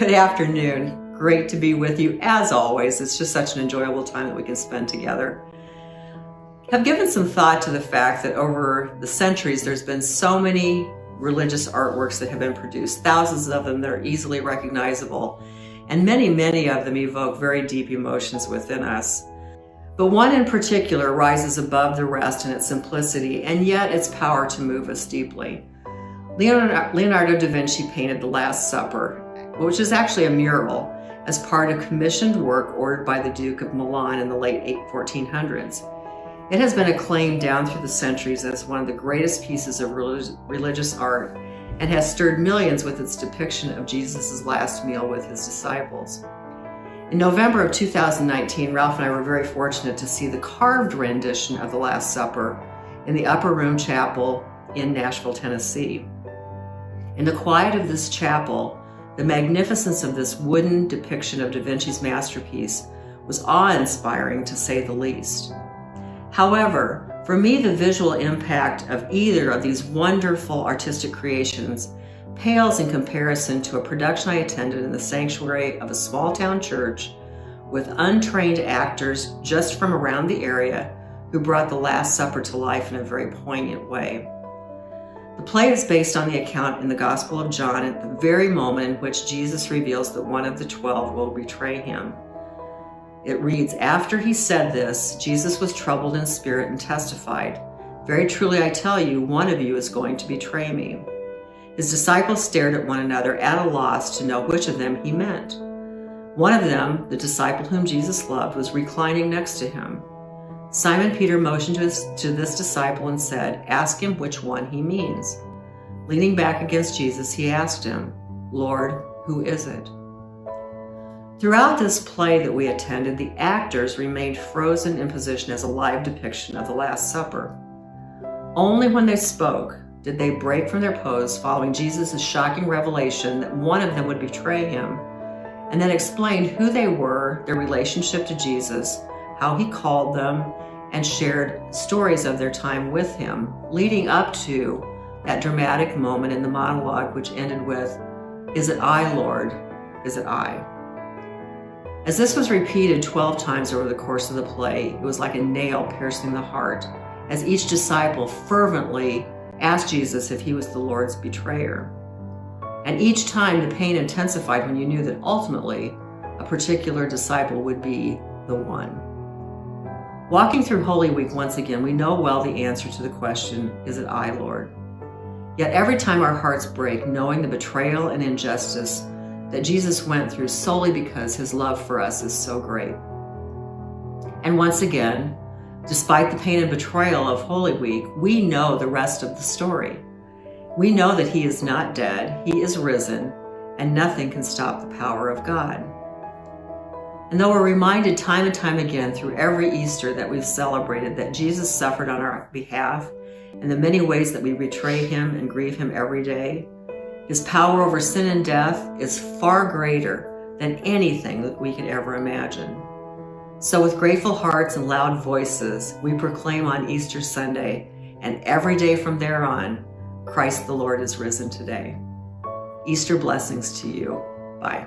Good afternoon. Great to be with you as always. It's just such an enjoyable time that we can spend together. I've given some thought to the fact that over the centuries there's been so many religious artworks that have been produced, thousands of them that are easily recognizable, and many of them evoke very deep emotions within us. But one in particular rises above the rest in its simplicity and yet its power to move us deeply. Leonardo da Vinci painted The Last Supper, which is actually a mural, as part of commissioned work ordered by the Duke of Milan in the late 1400s. It has been acclaimed down through the centuries as one of the greatest pieces of religious art and has stirred millions with its depiction of Jesus' last meal with his disciples. In November of 2019, Ralph and I were very fortunate to see the carved rendition of The Last Supper in the Upper Room Chapel in Nashville, Tennessee. In the quiet of this chapel, the magnificence of this wooden depiction of Da Vinci's masterpiece was awe-inspiring, to say the least. However, for me, the visual impact of either of these wonderful artistic creations pales in comparison to a production I attended in the sanctuary of a small-town church with untrained actors just from around the area who brought The Last Supper to life in a very poignant way. The play is based on the account in the Gospel of John at the very moment in which Jesus reveals that one of the 12 will betray him. It reads, "After he said this, Jesus was troubled in spirit and testified, 'Very truly I tell you, one of you is going to betray me.' His disciples stared at one another at a loss to know which of them he meant. One of them, the disciple whom Jesus loved, was reclining next to him. Simon Peter motioned to this disciple and said, 'Ask him which one he means.' Leaning back against Jesus, he asked him, 'Lord, who is it?'" Throughout this play that we attended, the actors remained frozen in position as a live depiction of the Last Supper. Only when they spoke did they break from their pose following Jesus' shocking revelation that one of them would betray him, and then explained who they were, their relationship to Jesus, how he called them, and shared stories of their time with him, leading up to that dramatic moment in the monologue which ended with, "Is it I, Lord? Is it I?" As this was repeated 12 times over the course of the play, it was like a nail piercing the heart, as each disciple fervently asked Jesus if he was the Lord's betrayer. And each time the pain intensified when you knew that ultimately a particular disciple would be the one. Walking through Holy Week once again, we know well the answer to the question, "Is it I, Lord?" Yet every time our hearts break, knowing the betrayal and injustice that Jesus went through solely because his love for us is so great. And once again, despite the pain and betrayal of Holy Week, we know the rest of the story. We know that he is not dead, he is risen, and nothing can stop the power of God. And though we're reminded time and time again through every Easter that we've celebrated that Jesus suffered on our behalf and the many ways that we betray him and grieve him every day, his power over sin and death is far greater than anything that we could ever imagine. So with grateful hearts and loud voices, we proclaim on Easter Sunday and every day from there on, Christ the Lord is risen today. Easter blessings to you. Bye.